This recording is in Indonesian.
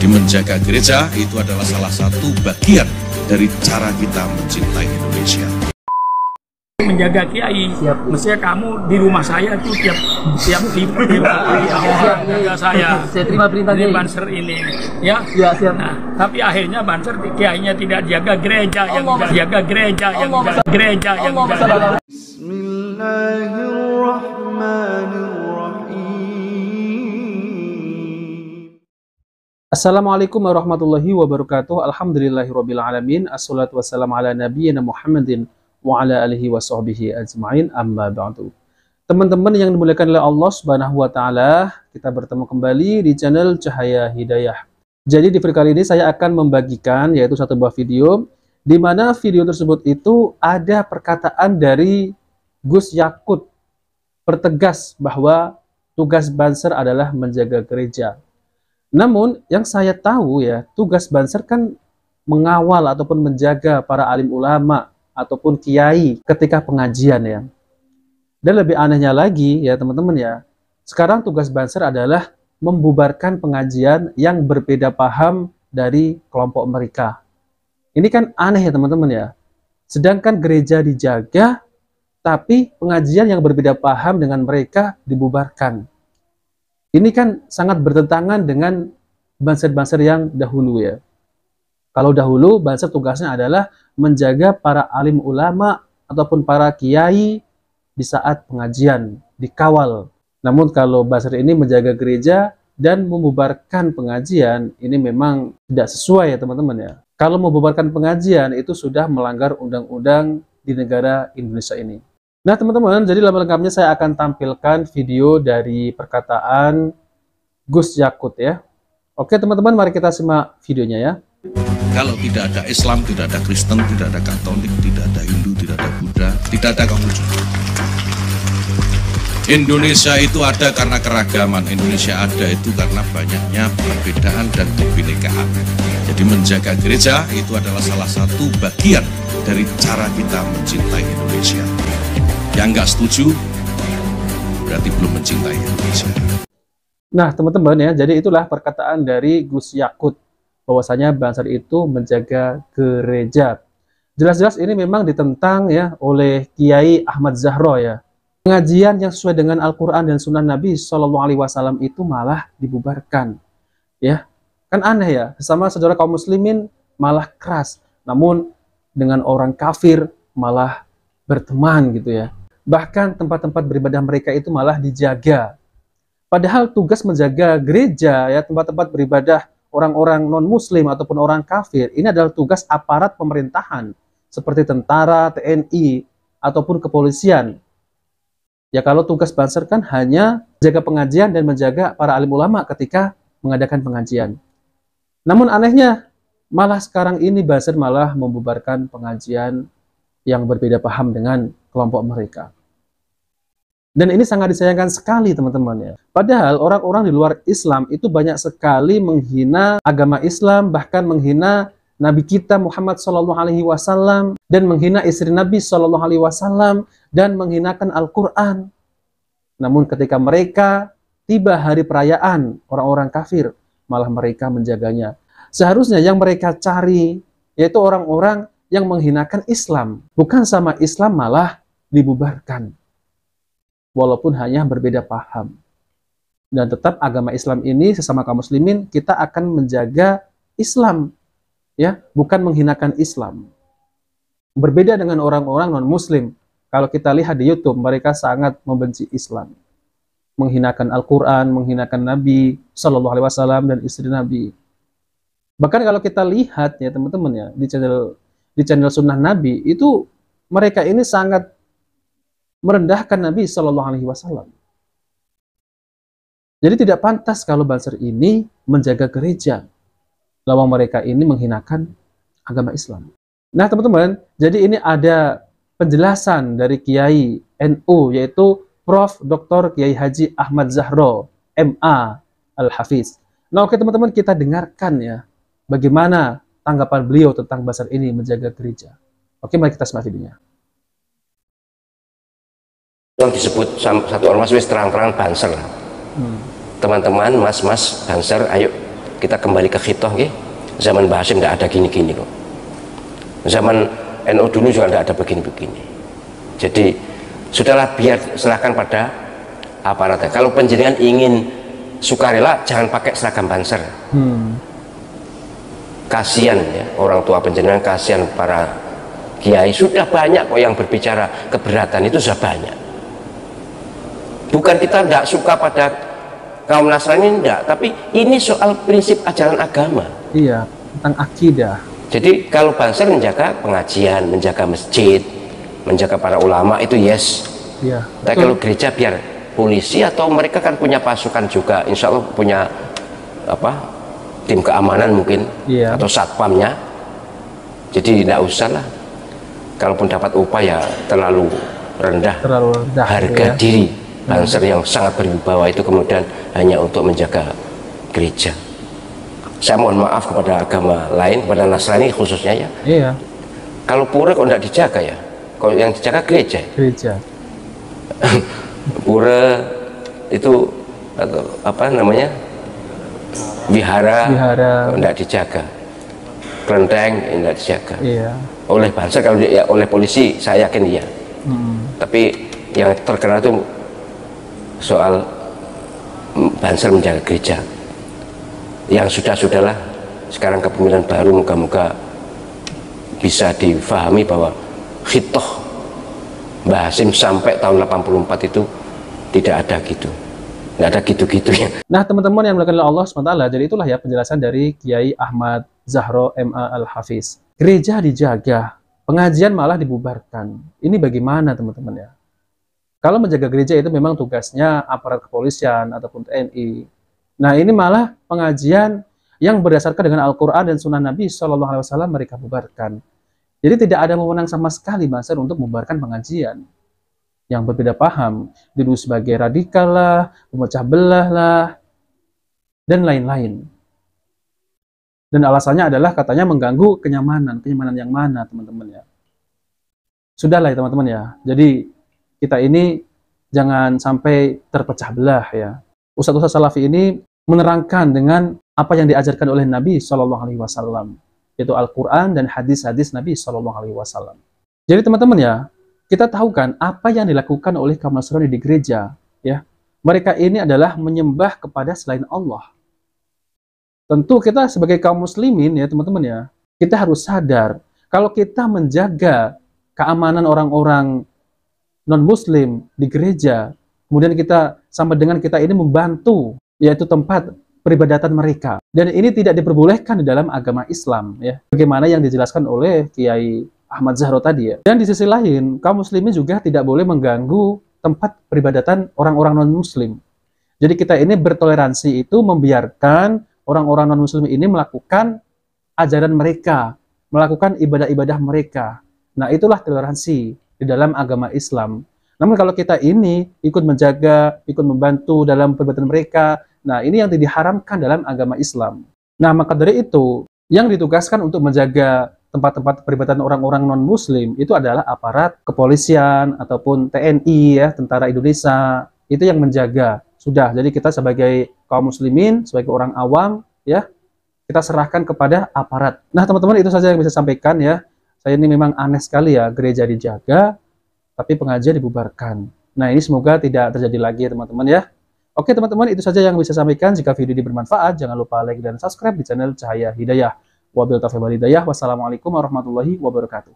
Jadi menjaga gereja itu adalah salah satu bagian dari cara kita mencintai Indonesia. Menjaga kiai, mestinya kamu di rumah saya tuh tiap jaga saya. Saya terima perintah Ini Kiai. Banser ini, ya. Ya, siap. Nah, tapi akhirnya Banser kiainya tidak jaga gereja, yang jaga gereja, yang jaga gereja, yang jaga. Assalamualaikum warahmatullahi wabarakatuh. Alhamdulillahirabbil alamin. Assalatu wassalamu ala nabiyyina Muhammadin wa ala alihi wa sahbihi ajma'in, amma ba'du. Teman-teman yang dimuliakan oleh Allah Subhanahu wa taala, kita bertemu kembali di channel Cahaya Hidayah. Jadi di video kali ini saya akan membagikan yaitu satu buah video di mana video tersebut itu ada perkataan dari Gus Yakut pertegas bahwa tugas Banser adalah menjaga gereja. Namun yang saya tahu ya, tugas Banser kan mengawal ataupun menjaga para alim ulama ataupun kiai ketika pengajian ya. Dan lebih anehnya lagi ya teman-teman ya, sekarang tugas Banser adalah membubarkan pengajian yang berbeda paham dari kelompok mereka. Ini kan aneh ya teman-teman ya. Sedangkan gereja dijaga, tapi pengajian yang berbeda paham dengan mereka dibubarkan. Ini kan sangat bertentangan dengan Banser-Banser yang dahulu ya. Kalau dahulu Banser tugasnya adalah menjaga para alim ulama ataupun para kiai di saat pengajian, dikawal. Namun kalau Banser ini menjaga gereja dan membubarkan pengajian, ini memang tidak sesuai ya teman-teman ya. Kalau membubarkan pengajian itu sudah melanggar undang-undang di negara Indonesia ini. Nah teman-teman, jadi lengkapnya saya akan tampilkan video dari perkataan Gus Yakut ya. Oke teman-teman, mari kita simak videonya ya. Kalau tidak ada Islam, tidak ada Kristen, tidak ada Katolik, tidak ada Hindu, tidak ada Buddha, tidak ada Konghucu. Indonesia itu ada karena keragaman. Indonesia ada itu karena banyaknya perbedaan dan kebinekaan. Jadi menjaga gereja itu adalah salah satu bagian dari cara kita mencintai Indonesia. Yang nggak setuju berarti belum mencintai Indonesia. Nah teman-teman ya, jadi itulah perkataan dari Gus Yakut bahwasanya Banser itu menjaga gereja. Jelas-jelas ini memang ditentang ya oleh Kiai Ahmad Zahro ya. Pengajian yang sesuai dengan Al-Quran dan Sunnah Nabi SAW itu malah dibubarkan. Ya, kan aneh ya, sesama saudara kaum muslimin malah keras. Namun dengan orang kafir malah berteman gitu ya. Bahkan tempat-tempat beribadah mereka itu malah dijaga. Padahal tugas menjaga gereja ya, tempat-tempat beribadah orang-orang non-muslim ataupun orang kafir, ini adalah tugas aparat pemerintahan seperti tentara, TNI ataupun kepolisian. Ya kalau tugas Banser kan hanya jaga pengajian dan menjaga para alim ulama ketika mengadakan pengajian. Namun anehnya malah sekarang ini Banser malah membubarkan pengajian yang berbeda paham dengan kelompok mereka. Dan ini sangat disayangkan sekali teman-teman ya. Padahal orang-orang di luar Islam itu banyak sekali menghina agama Islam, bahkan menghina Nabi kita Muhammad SAW dan menghina istri Nabi SAW dan menghinakan Al-Quran. Namun ketika mereka tiba hari perayaan orang-orang kafir, malah mereka menjaganya. Seharusnya yang mereka cari yaitu orang-orang yang menghinakan Islam, bukan sama Islam malah dibubarkan. Walaupun hanya berbeda paham. Dan tetap agama Islam ini sesama kaum muslimin kita akan menjaga Islam ya, bukan menghinakan Islam. Berbeda dengan orang-orang non-muslim. Kalau kita lihat di YouTube, mereka sangat membenci Islam. Menghinakan Al-Qur'an, menghinakan Nabi SAW dan istri Nabi. Bahkan kalau kita lihat ya teman-teman ya, di channel Sunnah Nabi itu mereka ini sangat merendahkan Nabi SAW. Jadi tidak pantas kalau Banser ini menjaga gereja. Lawang mereka ini menghinakan agama Islam. Nah teman-teman, jadi ini ada penjelasan dari Kiai NU yaitu Prof. Dr. Kiai Haji Ahmad Zahro, MA Al-Hafiz. Nah oke teman-teman, kita dengarkan ya bagaimana tanggapan beliau tentang Banser ini menjaga gereja. Oke, mari kita simak videonya. Yang disebut satu ormas wis terang-terang Banser. Teman-teman, mas-mas Banser, ayo kita kembali ke khitoh, zaman Mbah Hasyim tidak ada gini-gini kok. Zaman NU dulu juga tidak ada begini-begini. Jadi sudahlah, biar serahkan pada aparatnya. Kalau penjenengan ingin sukarela, jangan pakai seragam Banser. Kasihan ya orang tua penjenengan, kasihan para kiai. Sudah banyak kok yang berbicara keberatan, itu sudah banyak. Bukan kita tidak suka pada kaum Nasrani, enggak, tapi ini soal prinsip ajaran agama. Iya, tentang akidah. Jadi kalau Banser menjaga pengajian, menjaga masjid, menjaga para ulama, itu yes. Iya. Tapi kalau gereja biar polisi, atau mereka kan punya pasukan juga, insya Allah punya tim keamanan mungkin, iya, atau satpamnya. Jadi tidak usah lah. Kalaupun dapat upah ya terlalu rendah harga ya. diri Banser yang sangat berwibawa itu kemudian hanya untuk menjaga gereja. Saya mohon maaf kepada agama lain, kepada Nasrani khususnya ya. Iya. Kalau pura kok tidak dijaga ya? Kalau yang dijaga gereja. Gereja. Pura itu atau apa namanya? Wihara tidak dijaga. Kelenteng tidak dijaga. Iya. Oleh Banser, kalau ya, oleh polisi saya yakin iya. Tapi yang terkenal itu soal Banser menjaga gereja. Yang sudah-sudahlah, sekarang kepemimpinan baru, moga-moga bisa difahami bahwa khitoh Mbah Hasyim sampai tahun 84 itu tidak ada gitu, nggak ada gitu-gitunya. Nah teman-teman yang dimuliakan oleh Allah SWT, jadi itulah ya penjelasan dari Kiai Ahmad Zahro MA Al-Hafiz. Gereja dijaga, pengajian malah dibubarkan. Ini bagaimana teman-teman ya? Kalau menjaga gereja itu memang tugasnya aparat kepolisian ataupun TNI. Nah ini malah pengajian yang berdasarkan dengan Al-Quran dan Sunnah Nabi SAW mereka bubarkan. Jadi tidak ada wewenang sama sekali Banser untuk membubarkan pengajian. Yang berbeda paham, dituduh sebagai radikal lah, pemecah belah lah, dan lain-lain. Dan alasannya adalah katanya mengganggu kenyamanan yang mana teman-teman ya. Sudahlah ya teman-teman ya, jadi kita ini jangan sampai terpecah belah ya. Ustadz-ustadz Salafi ini menerangkan dengan apa yang diajarkan oleh Nabi SAW, yaitu Al-Quran dan hadis-hadis Nabi SAW. Jadi teman-teman ya, kita tahu kan apa yang dilakukan oleh kaum Nasrani di gereja ya. Mereka ini adalah menyembah kepada selain Allah. Tentu kita sebagai kaum muslimin ya teman-teman ya, kita harus sadar kalau kita menjaga keamanan orang-orang non-muslim di gereja, kemudian kita sama dengan kita ini membantu yaitu tempat peribadatan mereka, dan ini tidak diperbolehkan di dalam agama Islam ya, bagaimana yang dijelaskan oleh Kiai Ahmad Zahro tadi ya. Dan di sisi lain kaum muslimin juga tidak boleh mengganggu tempat peribadatan orang-orang non-muslim. Jadi kita ini bertoleransi itu membiarkan orang-orang non-muslim ini melakukan ajaran mereka, melakukan ibadah-ibadah mereka. Nah itulah toleransi di dalam agama Islam. Namun kalau kita ini ikut menjaga, ikut membantu dalam perbuatan mereka, nah ini yang diharamkan dalam agama Islam. Nah maka dari itu, yang ditugaskan untuk menjaga tempat-tempat peribadatan orang-orang non-muslim itu adalah aparat kepolisian ataupun TNI ya, tentara Indonesia, itu yang menjaga. Sudah, jadi kita sebagai kaum muslimin, sebagai orang awam ya, kita serahkan kepada aparat. Nah teman-teman, itu saja yang bisa sampaikan ya. Saya ini memang aneh sekali ya, gereja dijaga, tapi pengajian dibubarkan. Nah ini semoga tidak terjadi lagi ya teman-teman ya. Oke teman-teman, itu saja yang bisa sampaikan. Jika video ini bermanfaat, jangan lupa like dan subscribe di channel Cahaya Hidayah. Wabillahi taufiq wal hidayah. Wassalamualaikum warahmatullahi wabarakatuh.